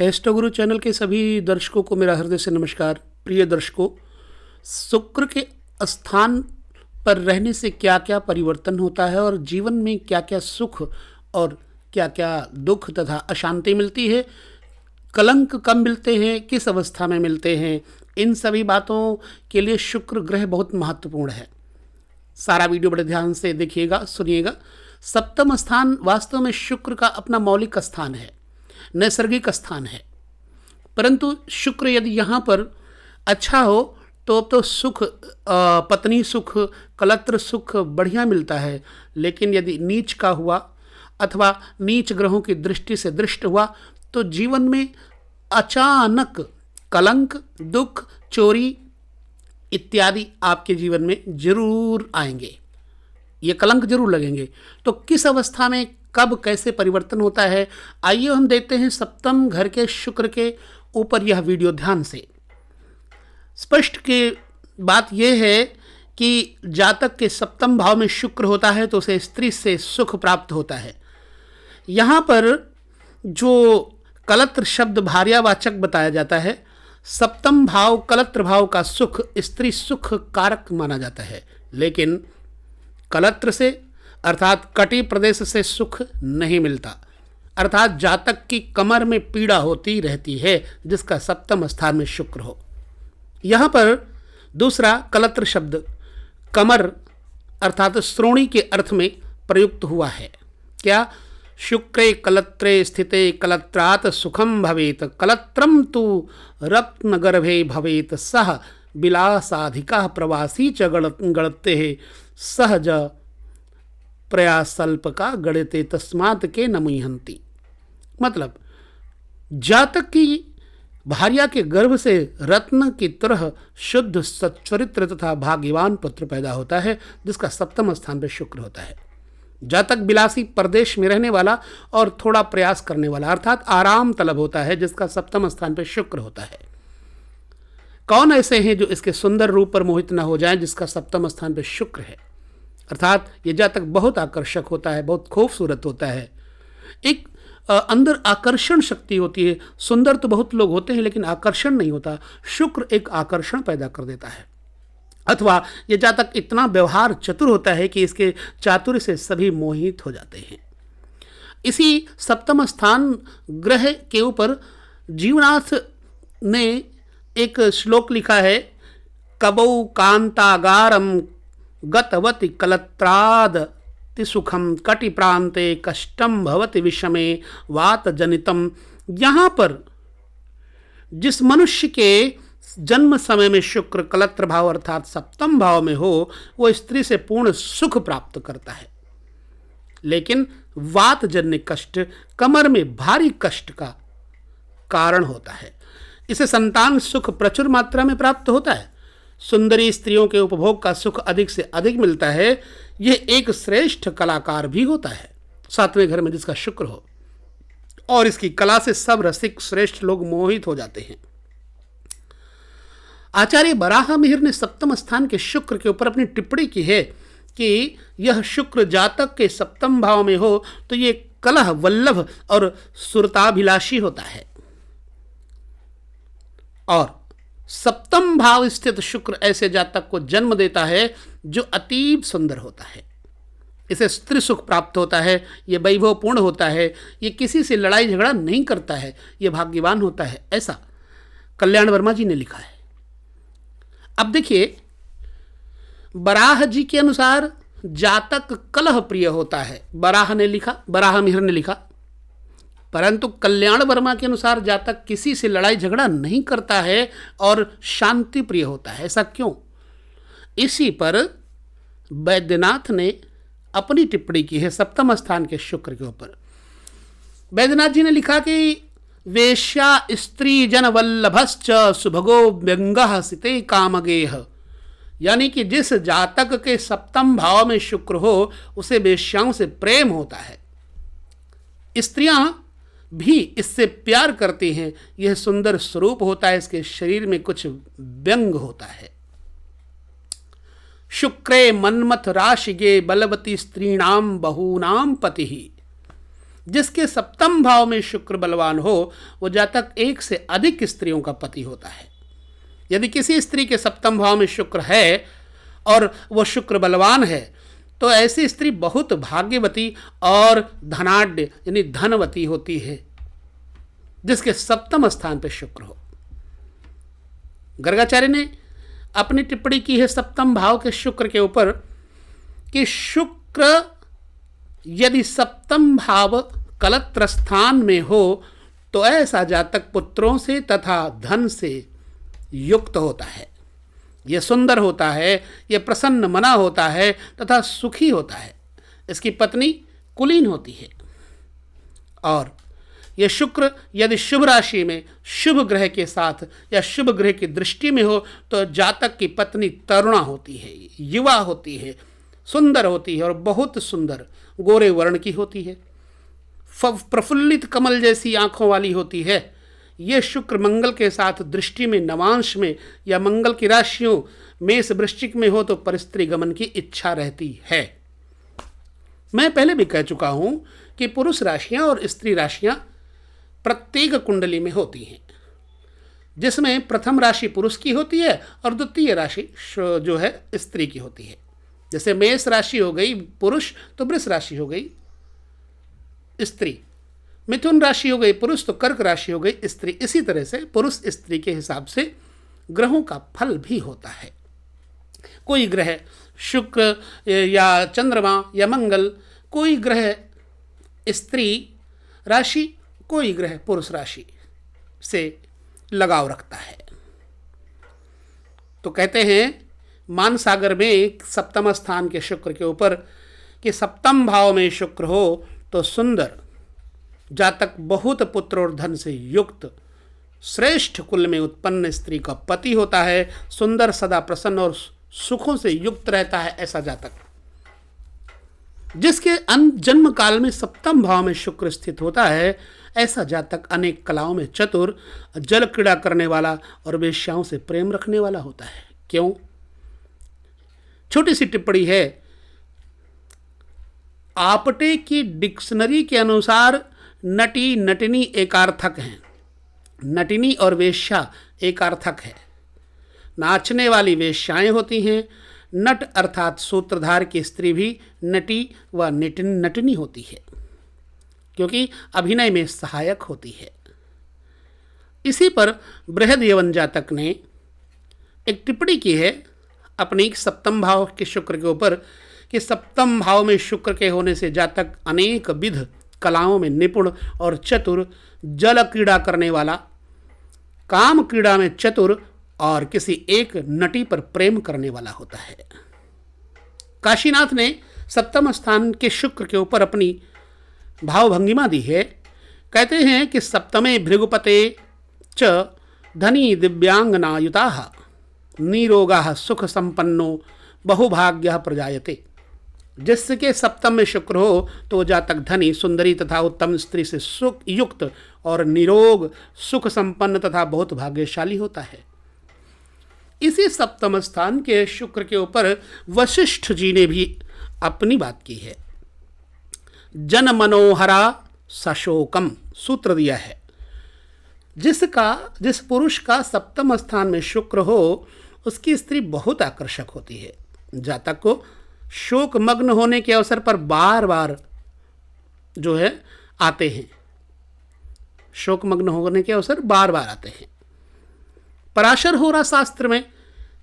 Astro गुरु channel के सभी दर्शकों को मेरा हृदय से नमस्कार। प्रिय दर्शकों, शुक्र के स्थान पर रहने से क्या क्या परिवर्तन होता है और जीवन में क्या क्या सुख और क्या क्या दुख तथा अशांति मिलती है, कलंक कब मिलते हैं, किस अवस्था में मिलते हैं, इन सभी बातों के लिए शुक्र ग्रह बहुत महत्वपूर्ण है। सारा वीडियो बड़े ध्यान से देखिएगा, सुनिएगा। सप्तम स्थान वास्तव में शुक्र का अपना मौलिक स्थान है, नैसर्गिक स्थान है। परंतु शुक्र यदि यहाँ पर अच्छा हो तो सुख, पत्नी सुख, कलत्र सुख बढ़िया मिलता है। लेकिन यदि नीच का हुआ अथवा नीच ग्रहों की दृष्टि से दृष्ट हुआ तो जीवन में अचानक कलंक, दुख, चोरी इत्यादि आपके जीवन में जरूर आएंगे। ये कलंक जरूर लगेंगे। तो किस अवस्था में कब कैसे परिवर्तन होता है, आइए हम देखते हैं सप्तम घर के शुक्र के ऊपर यह वीडियो ध्यान से। स्पष्ट की बात यह है कि जातक के सप्तम भाव में शुक्र होता है तो उसे स्त्री से सुख प्राप्त होता है। यहाँ पर जो कलत्र शब्द भार्यावाचक बताया जाता है, सप्तम भाव कलत्र भाव का सुख स्त्री सुख कारक माना जाता है। लेकिन कलत्र से अर्थात कटी प्रदेश से सुख नहीं मिलता, अर्थात जातक की कमर में पीड़ा होती रहती है जिसका सप्तम स्थान में शुक्र हो। यहाँ पर दूसरा कलत्र शब्द कमर अर्थात श्रोणी के अर्थ में प्रयुक्त हुआ है। क्या? शुक्रे कलत्रे स्थिते कलत्रात सुखम भवेत, कलत्रम तु रत्नगर्भे भवेत, सह विलासाधिका प्रवासी च गणते सहज प्रयासल्प का गणिते तस्मात् के न मुह्यन्ति। मतलब जातक की भार्या के गर्भ से रत्न की तरह शुद्ध सच्चरित्र तथा भाग्यवान पुत्र पैदा होता है जिसका सप्तम स्थान पर शुक्र होता है। जातक विलासी प्रदेश में रहने वाला और थोड़ा प्रयास करने वाला अर्थात आराम तलब होता है जिसका सप्तम स्थान पर शुक्र होता है। कौन ऐसे हैं जो इसके सुंदर रूप पर मोहित न हो जाएं जिसका सप्तम स्थान पर शुक्र है? अर्थात ये जातक बहुत आकर्षक होता है, बहुत खूबसूरत होता है, एक अंदर आकर्षण शक्ति होती है। सुंदर तो बहुत लोग होते हैं लेकिन आकर्षण नहीं होता। शुक्र एक आकर्षण पैदा कर देता है। अथवा ये जातक इतना व्यवहार चतुर होता है कि इसके चातुर्य से सभी मोहित हो जाते हैं। इसी सप्तम स्थान ग्रह के ऊपर जीवनाथ ने एक श्लोक लिखा है, कबौ कांतागारम गतवति कलत्राद सुखम कटि प्रांते कष्टम भवति विषमे वात जनितम। यहाँ पर जिस मनुष्य के जन्म समय में शुक्र कलत्र भाव अर्थात सप्तम भाव में हो वो स्त्री से पूर्ण सुख प्राप्त करता है। लेकिन वात जन्य कष्ट, कमर में भारी कष्ट का कारण होता है। इसे संतान सुख प्रचुर मात्रा में प्राप्त होता है। सुंदरी स्त्रियों के उपभोग का सुख अधिक से अधिक मिलता है। यह एक श्रेष्ठ कलाकार भी होता है सातवें घर में जिसका शुक्र हो, और इसकी कला से सब रसिक श्रेष्ठ लोग मोहित हो जाते हैं। आचार्य बराह मिहिर ने सप्तम स्थान के शुक्र के ऊपर अपनी टिप्पणी की है कि यह शुक्र जातक के सप्तम भाव में हो तो ये कलह वल्लभ और सुरताभिलाषी होता है। और सप्तम भाव स्थित शुक्र ऐसे जातक को जन्म देता है जो अतीब सुंदर होता है। इसे स्त्री सुख प्राप्त होता है, ये वैभवपूर्ण होता है, ये किसी से लड़ाई झगड़ा नहीं करता है, ये भाग्यवान होता है, ऐसा कल्याण वर्मा जी ने लिखा है। अब देखिए, बराह जी के अनुसार जातक कलह प्रिय होता है, बराह मिहिर ने लिखा। परंतु कल्याण वर्मा के अनुसार जातक किसी से लड़ाई झगड़ा नहीं करता है और शांति प्रिय होता है। ऐसा क्यों? इसी पर वैद्यनाथ ने अपनी टिप्पणी की है सप्तम स्थान के शुक्र के ऊपर। वैद्यनाथ जी ने लिखा कि वेश्या स्त्री जन वल्लभश्च सुभगो व्यंगः सिते कामगेह। यानी कि जिस जातक के सप्तम भाव में शुक्र हो उसे वेश्याओं से प्रेम होता है, स्त्रियां भी इससे प्यार करती हैं। यह सुंदर स्वरूप होता है, इसके शरीर में कुछ व्यंग होता है। शुक्रे मन्मथ राशिगे बलवती स्त्रीणाम बहूनाम पति। जिसके सप्तम भाव में शुक्र बलवान हो वो जातक एक से अधिक स्त्रियों का पति होता है। यदि किसी स्त्री के सप्तम भाव में शुक्र है और वो शुक्र बलवान है तो ऐसी स्त्री बहुत भाग्यवती और धनाढ्य यानी धनवती होती है, जिसके सप्तम स्थान पर शुक्र हो। गर्गाचार्य ने अपनी टिप्पणी की है सप्तम भाव के शुक्र के ऊपर कि शुक्र यदि सप्तम भाव कलत्र स्थान में हो तो ऐसा जातक पुत्रों से तथा धन से युक्त होता है, यह सुंदर होता है, यह प्रसन्न मना होता है तथा सुखी होता है। इसकी पत्नी कुलीन होती है। और यह शुक्र यदि शुभ राशि में शुभ ग्रह के साथ या शुभ ग्रह की दृष्टि में हो तो जातक की पत्नी तरुणा होती है, युवा होती है, सुंदर होती है और बहुत सुंदर गोरे वर्ण की होती है, प्रफुल्लित कमल जैसी आंखों वाली होती है। ये शुक्र मंगल के साथ दृष्टि में नवांश में या मंगल की राशियों मेष वृश्चिक में हो तो परस्त्री गमन की इच्छा रहती है। मैं पहले भी कह चुका हूं कि पुरुष राशियां और स्त्री राशियां प्रत्येक कुंडली में होती हैं, जिसमें प्रथम राशि पुरुष की होती है और द्वितीय राशि जो है स्त्री की होती है। जैसे मेष राशि हो गई पुरुष तो वृष राशि हो गई स्त्री, मिथुन राशि हो गई पुरुष तो कर्क राशि हो गई स्त्री। इसी तरह से पुरुष स्त्री के हिसाब से ग्रहों का फल भी होता है। कोई ग्रह शुक्र या चंद्रमा या मंगल, कोई ग्रह स्त्री राशि, कोई ग्रह पुरुष राशि से लगाव रखता है। तो कहते हैं मानसागर में सप्तम स्थान के शुक्र के ऊपर कि सप्तम भाव में शुक्र हो तो सुंदर जातक बहुत पुत्र और धन से युक्त श्रेष्ठ कुल में उत्पन्न स्त्री का पति होता है। सुंदर सदा प्रसन्न और सुखों से युक्त रहता है ऐसा जातक, जिसके जन्म काल में सप्तम भाव में शुक्र स्थित होता है। ऐसा जातक अनेक कलाओं में चतुर, जल क्रीड़ा करने वाला और वेश्याओं से प्रेम रखने वाला होता है। क्यों? छोटी सी टिप्पणी है, आपटे की डिक्शनरी के अनुसार नटी नटिनी एकार्थक हैं। नटिनी और वेश्या एकार्थक है। नाचने वाली वेश्याएं होती हैं। नट अर्थात सूत्रधार की स्त्री भी नटी व नटिनी होती है, क्योंकि अभिनय में सहायक होती है। इसी पर बृहद यवन जातक ने एक टिप्पणी की है अपनी सप्तम भाव के शुक्र के ऊपर कि सप्तम भाव में शुक्र के होने से जातक अनेक विध कलाओं में निपुण और चतुर, जल क्रीड़ा करने वाला, काम क्रीड़ा में चतुर और किसी एक नटी पर प्रेम करने वाला होता है। काशीनाथ ने सप्तम स्थान के शुक्र के ऊपर अपनी भावभंगिमा दी है। कहते हैं कि सप्तमे भृगुपते च धनी दिव्यांगनायुताः निरोगाः सुख संपन्नो बहुभाग्यः प्रजायते। जिसके सप्तम में शुक्र हो तो जातक धनी, सुंदरी तथा उत्तम स्त्री से सुख युक्त और निरोग, सुख संपन्न तथा बहुत भाग्यशाली होता है। इसी सप्तम स्थान के शुक्र के ऊपर वशिष्ठ जी ने भी अपनी बात की है। जन मनोहरा सशोकम सूत्र दिया है। जिस पुरुष का सप्तम स्थान में शुक्र हो उसकी स्त्री बहुत आकर्षक होती है। जातक को शोक मग्न होने के अवसर पर बार बार जो है आते हैं। शोक मग्न होने के अवसर बार बार आते हैं। पराशर होरा शास्त्र में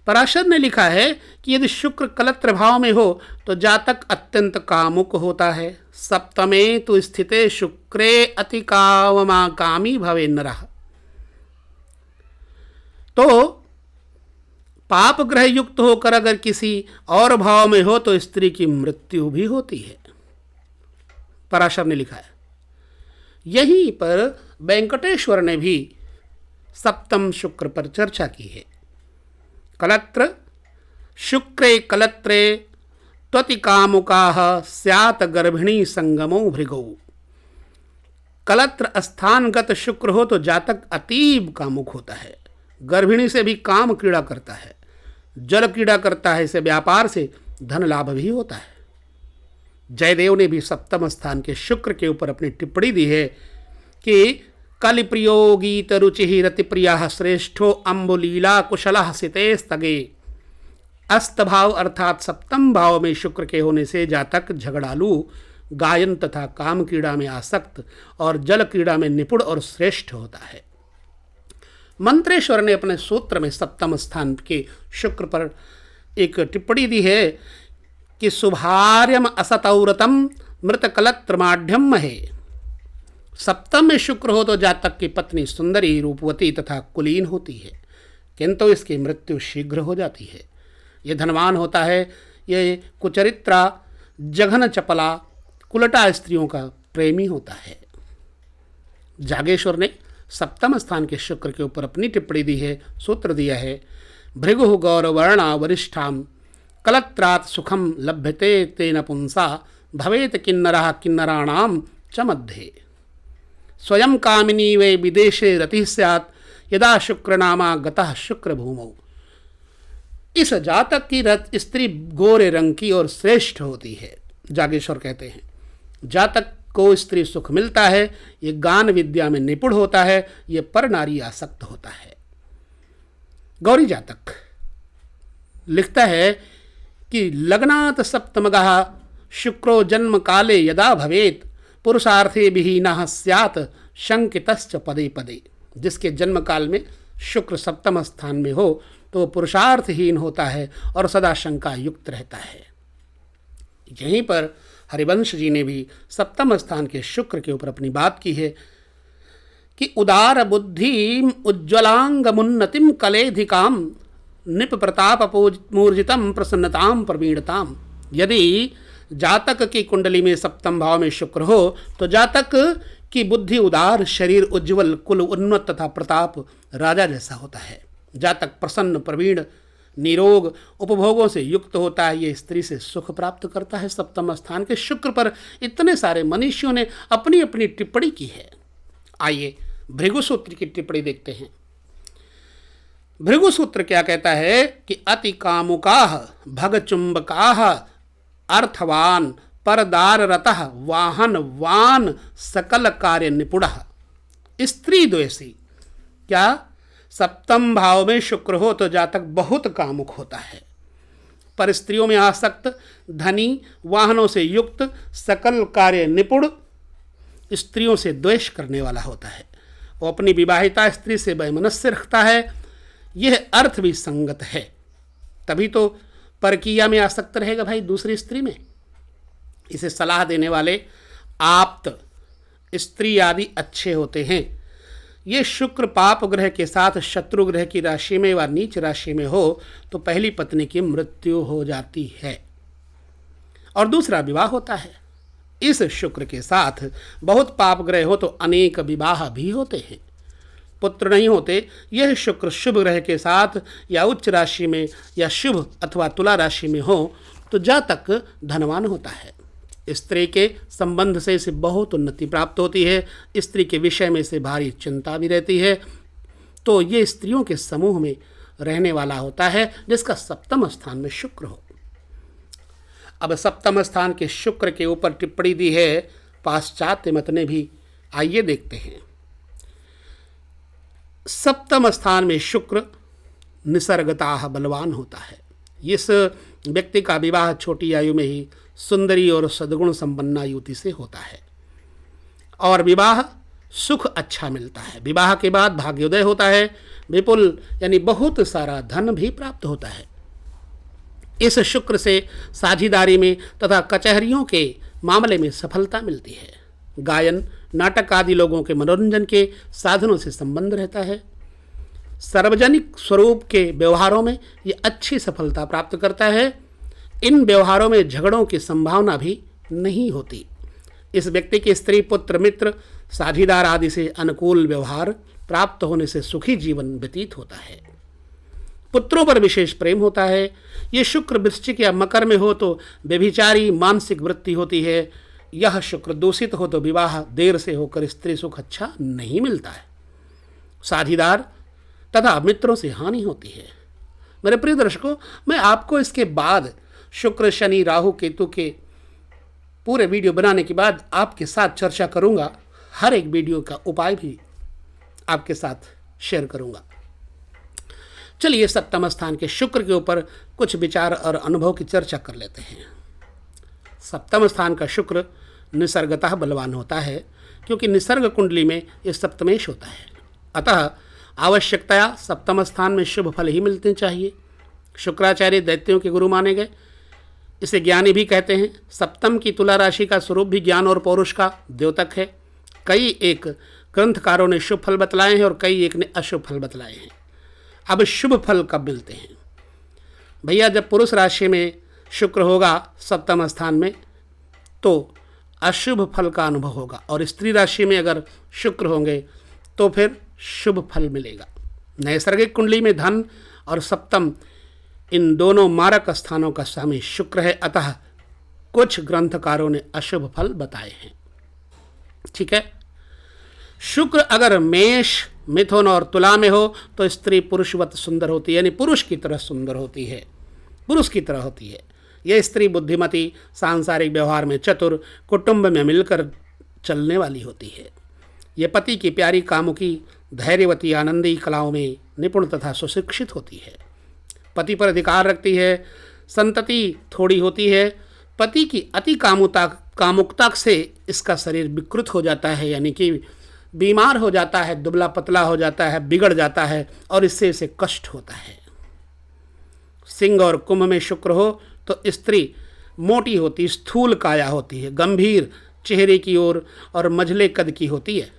पराशर ने लिखा है कि यदि शुक्र कलत्र भाव में हो तो जातक अत्यंत कामुक होता है। सप्तमे तो स्थिते शुक्रे अति कामी भवे नरः। तो पाप ग्रह युक्त होकर अगर किसी और भाव में हो तो स्त्री की मृत्यु भी होती है, पराशर ने लिखा है। यहीं पर वेंकटेश्वर ने भी सप्तम शुक्र पर चर्चा की है। कलत्र शुक्रे कलत्रे त्वति कामुकाः स्यात् गर्भिणी संगमो भृगौ। कलत्र स्थानगत शुक्र हो तो जातक अतीब कामुक होता है, गर्भिणी से भी काम क्रीड़ा करता है, जल क्रीड़ा करता है। इसे व्यापार से धन लाभ भी होता है। जयदेव ने भी सप्तम स्थान के शुक्र के ऊपर अपनी टिप्पणी दी है कि कलिप्रियो गीत रुचि रतिप्रिया श्रेष्ठो अम्बुलीला कुशला सिते स्तगे। अस्त भाव अर्थात सप्तम भाव में शुक्र के होने से जातक झगड़ालू, गायन तथा काम क्रीड़ा में आसक्त और जल क्रीड़ा में निपुण और श्रेष्ठ होता है। मंत्रेश्वर ने अपने सूत्र में सप्तम स्थान के शुक्र पर एक टिप्पणी दी है कि शुभार्यम असतौरतम मृतकलत्रमाढ्यम महे। सप्तम में शुक्र हो तो जातक की पत्नी सुंदरी, रूपवती तथा कुलीन होती है, किंतु इसकी मृत्यु शीघ्र हो जाती है। ये धनवान होता है, ये कुचरित्रा, जघन चपला, कुलटा स्त्रियों का प्रेमी होता है। जागेश्वर ने सप्तम स्थान के शुक्र के ऊपर अपनी टिप्पणी दी है, सूत्र दिया है, भृगु गौरवर्णा वरिष्ठाम कलत्रात् सुखम लभ्यते तेन पुंसा भवेत किन्नरः किन्नराणाम च मध्ये। स्वयं कामिनी वे विदेशे रतिः स्यात् यदा शुक्रनामा गतः शुक्र भूमौ। इस जातक की रत स्त्री गोरे रंग की और श्रेष्ठ होती है। जागेश्वर कहते हैं, जातक को स्त्री सुख मिलता है, ये गान विद्या में निपुण होता है, ये पर नारी आसक्त होता है। गौरी जातक लिखता है कि लग्नात् सप्तमगः शुक्रो जन्म काले यदा भवेत पुरुषार्थे विहीनः स्यात् शंकितश्च पदे पदे। जिसके जन्म काल में शुक्र सप्तम स्थान में हो तो पुरुषार्थहीन होता है और सदा शंका युक्त रहता है। यहीं पर हरिवंश जी ने भी सप्तम स्थान के शुक्र के ऊपर अपनी बात की है कि उदार बुद्धि उज्ज्वलांगमुन्नतिम कलेधिकाम निप प्रताप मूर्जितम प्रसन्नताम प्रवीणताम। यदि जातक की कुंडली में सप्तम भाव में शुक्र हो तो जातक की बुद्धि उदार, शरीर उज्ज्वल, कुल उन्नत तथा प्रताप राजा जैसा होता है। जातक प्रसन्न, प्रवीण, निरोग, उपभोगों से युक्त होता है। ये स्त्री से सुख प्राप्त करता है। सप्तम स्थान के शुक्र पर इतने सारे मनीषियों ने अपनी अपनी टिप्पणी की है। आइए भृगु सूत्र की टिप्पणी देखते हैं। भृगु सूत्र क्या कहता है कि अति कामुकाः भगचुंबकाः अर्थवान परदार रतः वाहन वान सकल कार्य निपुणः। स्त्री द्वेषी, क्या सप्तम भाव में शुक्र हो तो जातक बहुत कामुक होता है, पर स्त्रियों में आसक्त, धनी, वाहनों से युक्त, सकल कार्य निपुण, स्त्रियों से द्वेष करने वाला होता है। वो अपनी विवाहिता स्त्री से वैमनस्य रखता है। यह अर्थ भी संगत है, तभी तो परकीया में आसक्त रहेगा भाई, दूसरी स्त्री में। इसे सलाह देने वाले आप्त, स्त्री आदि अच्छे होते हैं। ये शुक्र पाप ग्रह के साथ शत्रु ग्रह की राशि में व नीच राशि में हो तो पहली पत्नी की मृत्यु हो जाती है और दूसरा विवाह होता है। इस शुक्र के साथ बहुत पाप ग्रह हो तो अनेक विवाह भी होते हैं, पुत्र नहीं होते। यह शुक्र शुभ ग्रह के साथ या उच्च राशि में या शुभ अथवा तुला राशि में हो तो जातक धनवान होता है। स्त्री के संबंध से इसे बहुत उन्नति प्राप्त होती है। स्त्री के विषय में से भारी चिंता भी रहती है। तो ये स्त्रियों के समूह में रहने वाला होता है जिसका सप्तम स्थान में शुक्र हो। अब सप्तम स्थान के शुक्र के ऊपर टिप्पणी दी है पाश्चात्य मत ने भी। आइए देखते हैं। सप्तम स्थान में शुक्र निसर्गतः बलवान होता है। इस व्यक्ति का विवाह छोटी आयु में ही सुंदरी और सद्गुण संपन्ना युवती से होता है और विवाह सुख अच्छा मिलता है। विवाह के बाद भाग्योदय होता है, विपुल यानी बहुत सारा धन भी प्राप्त होता है। इस शुक्र से साझीदारी में तथा कचहरियों के मामले में सफलता मिलती है। गायन, नाटक आदि लोगों के मनोरंजन के साधनों से संबंध रहता है। सार्वजनिक स्वरूप के व्यवहारों में ये अच्छी सफलता प्राप्त करता है। इन व्यवहारों में झगड़ों की संभावना भी नहीं होती। इस व्यक्ति की स्त्री, पुत्र, मित्र, साझीदार आदि से अनुकूल व्यवहार प्राप्त होने से सुखी जीवन व्यतीत होता है। पुत्रों पर विशेष प्रेम होता है। ये शुक्र वृश्चिक या मकर में हो तो व्यभिचारी मानसिक वृत्ति होती है। यह शुक्र दूषित हो तो विवाह देर से होकर स्त्री सुख अच्छा नहीं मिलता है। साझीदार तथा मित्रों से हानि होती है। मेरे प्रिय दर्शकों, मैं आपको इसके बाद शुक्र, शनि, राहु, केतु के पूरे वीडियो बनाने के बाद आपके साथ चर्चा करूंगा, हर एक वीडियो का उपाय भी आपके साथ शेयर करूंगा। चलिए सप्तम स्थान के शुक्र के ऊपर कुछ विचार और अनुभव की चर्चा कर लेते हैं। सप्तम स्थान का शुक्र निसर्गतः बलवान होता है, क्योंकि निसर्ग कुंडली में यह सप्तमेश होता है। अतः आवश्यकतया सप्तम स्थान में शुभ फल ही मिलते चाहिए। शुक्राचार्य दैत्यों के गुरु माने गए, इसे ज्ञानी भी कहते हैं। सप्तम की तुला राशि का स्वरूप भी ज्ञान और पौरुष का द्योतक है। कई एक ग्रंथकारों ने शुभ फल बतलाए हैं और कई एक ने अशुभ फल बतलाए हैं। अब शुभ फल कब मिलते हैं भैया? जब पुरुष राशि में शुक्र होगा सप्तम स्थान में तो अशुभ फल का अनुभव होगा, और स्त्री राशि में अगर शुक्र होंगे तो फिर शुभ फल मिलेगा। नैसर्गिक कुंडली में धन और सप्तम इन दोनों मारक स्थानों का स्वामी शुक्र है, अतः कुछ ग्रंथकारों ने अशुभ फल बताए हैं। ठीक है। शुक्र अगर मेष, मिथुन और तुला में हो तो स्त्री पुरुषवत सुंदर होती है, यानी पुरुष की तरह सुंदर होती है, पुरुष की तरह होती है। यह स्त्री बुद्धिमती, सांसारिक व्यवहार में चतुर, कुटुंब में मिलकर चलने वाली होती है। यह पति की प्यारी, कामुकी, धैर्यवती, आनंदी, कलाओं में निपुण तथा सुशिक्षित होती है। पति पर अधिकार रखती है, संतति थोड़ी होती है। पति की अति कामुकता से इसका शरीर विकृत हो जाता है, यानी कि बीमार हो जाता है, दुबला पतला हो जाता है, बिगड़ जाता है और इससे इसे कष्ट होता है। सिंह और कुंभ में शुक्र हो तो स्त्री मोटी होती, स्थूल काया होती है, गंभीर चेहरे की ओर और मझले कद की होती है।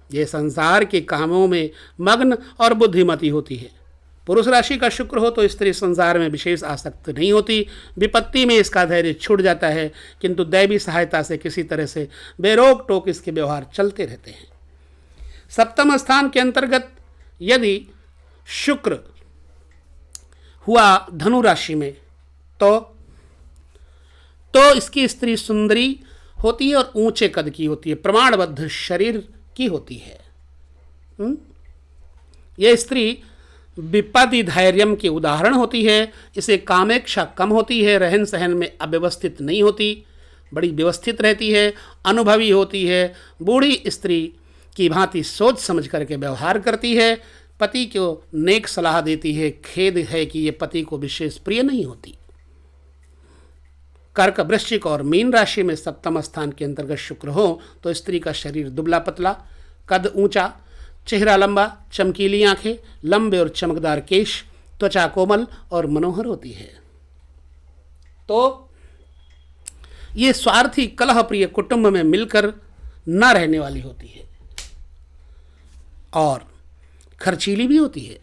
यह संसार के कामों में मग्न और बुद्धिमती होती है। पुरुष राशि का शुक्र हो तो स्त्री संसार में विशेष आसक्त नहीं होती। विपत्ति में इसका धैर्य छूट जाता है, किंतु दैवी सहायता से किसी तरह से बेरोक टोक इसके व्यवहार चलते रहते हैं। सप्तम स्थान के अंतर्गत यदि शुक्र हुआ धनु राशि में तो इसकी स्त्री सुंदरी होती है और ऊंचे कद की होती है, प्रमाणबद्ध शरीर की होती है। यह स्त्री विपत्ति धैर्यम की उदाहरण होती है। इसे कामेक्षा कम होती है, रहन सहन में अव्यवस्थित नहीं होती, बड़ी व्यवस्थित रहती है, अनुभवी होती है, बूढ़ी स्त्री की भांति सोच समझ करके व्यवहार करती है, पति को नेक सलाह देती है। खेद है कि ये पति को विशेष प्रिय नहीं होती। कर्क, वृश्चिक और मीन राशि में सप्तम स्थान के अंतर्गत शुक्र हो तो स्त्री का शरीर दुबला पतला, कद ऊंचा, चेहरा लंबा, चमकीली आंखें, लंबे और चमकदार केश, त्वचा कोमल और मनोहर होती है। तो ये स्वार्थी, कलह प्रिय कुटुंब में मिलकर न रहने वाली होती है और खर्चीली भी होती है।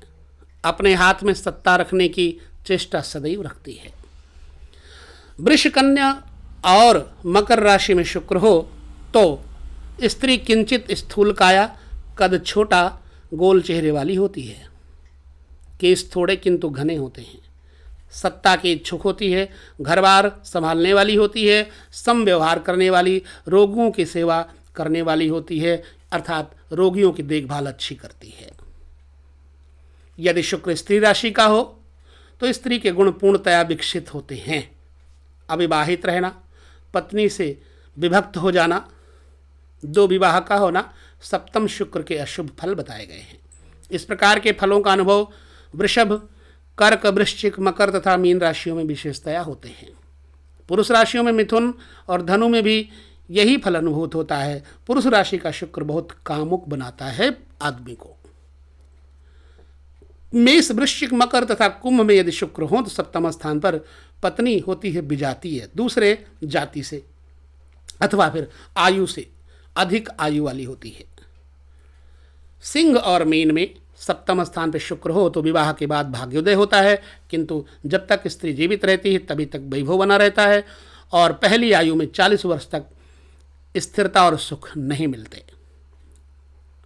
अपने हाथ में सत्ता रखने की चेष्टा सदैव रखती है। वृष, कन्या और मकर राशि में शुक्र हो तो स्त्री किंचित स्थूल काया, कद छोटा, गोल चेहरे वाली होती है। केस थोड़े किंतु घने होते हैं। सत्ता की इच्छुक होती है, घर बार संभालने वाली होती है, सम व्यवहार करने वाली, रोगियों की सेवा करने वाली होती है, अर्थात रोगियों की देखभाल अच्छी करती है। यदि शुक्र स्त्री राशि का हो तो स्त्री के गुण पूर्णतया विकसित होते हैं। अविवाहित रहना, पत्नी से विभक्त हो जाना, दो विवाह का होना, सप्तम शुक्र के अशुभ फल बताए गए हैं। इस प्रकार के फलों का अनुभव वृषभ, कर्क, वृश्चिक, मकर तथा मीन राशियों में विशेषतया होते हैं। पुरुष राशियों में मिथुन और धनु में भी यही फल अनुभूत होता है। पुरुष राशि का शुक्र बहुत कामुक बनाता है आदमी को। मेष, वृश्चिक, मकर तथा कुंभ में यदि शुक्र हो तो सप्तम स्थान पर पत्नी होती है विजातीय, दूसरे जाति से अथवा फिर आयु से अधिक आयु वाली होती है। सिंह और मीन में सप्तम स्थान पर शुक्र हो तो विवाह के बाद भाग्योदय होता है, किंतु जब तक स्त्री जीवित रहती है तभी तक वैभव बना रहता है और पहली आयु में 40 वर्ष तक स्थिरता और सुख नहीं मिलते।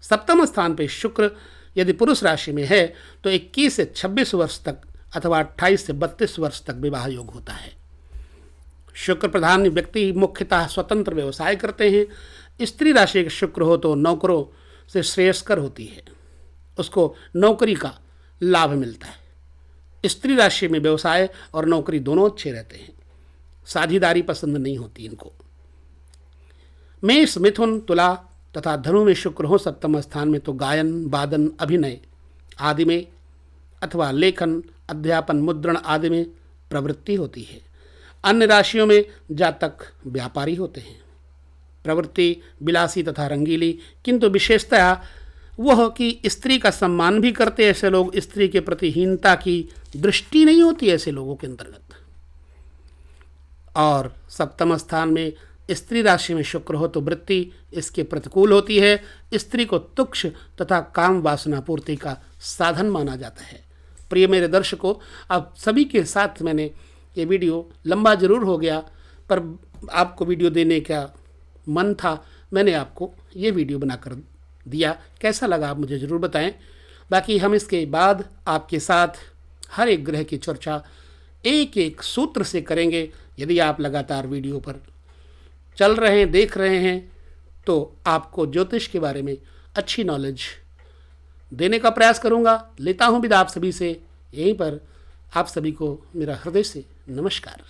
सप्तम स्थान पर शुक्र यदि पुरुष राशि में है तो 21 से 26 वर्ष तक अथवा 28 से 32 वर्ष तक विवाह योग होता है। शुक्र प्रधान व्यक्ति मुख्यतः स्वतंत्र व्यवसाय करते हैं। स्त्री राशि के शुक्र हो तो नौकरों से श्रेयस्कर होती है, उसको नौकरी का लाभ मिलता है। स्त्री राशि में व्यवसाय और नौकरी दोनों अच्छे रहते हैं। साझेदारी पसंद नहीं होती इनको। मेष, मिथुन, तुला तथा धनु में शुक्र हो सप्तम स्थान में तो गायन, वादन, अभिनय आदि में अथवा लेखन, अध्यापन, मुद्रण आदि में प्रवृत्ति होती है। अन्य राशियों में जातक व्यापारी होते हैं। प्रवृत्ति विलासी तथा रंगीली, किंतु विशेषतः वह कि स्त्री का सम्मान भी करते ऐसे लोग, स्त्री के प्रति हीनता की दृष्टि नहीं होती ऐसे लोगों के अंतर्गत। और सप्तम स्थान में स्त्री राशि में शुक्र हो तो वृत्ति इसके प्रतिकूल होती है। स्त्री को तुक्ष तथा काम वासना पूर्ति का साधन माना जाता है। प्रिय मेरे दर्शकों, अब सभी के साथ मैंने ये वीडियो लंबा जरूर हो गया, पर आपको वीडियो देने का मन था, मैंने आपको ये वीडियो बनाकर दिया। कैसा लगा आप मुझे ज़रूर बताएं। बाकी हम इसके बाद आपके साथ हर एक ग्रह की चर्चा एक एक सूत्र से करेंगे। यदि आप लगातार वीडियो पर चल रहे हैं, देख रहे हैं, तो आपको ज्योतिष के बारे में अच्छी नॉलेज देने का प्रयास करूंगा। लेता हूं विदा आप सभी से। यहीं पर आप सभी को मेरा हृदय से नमस्कार।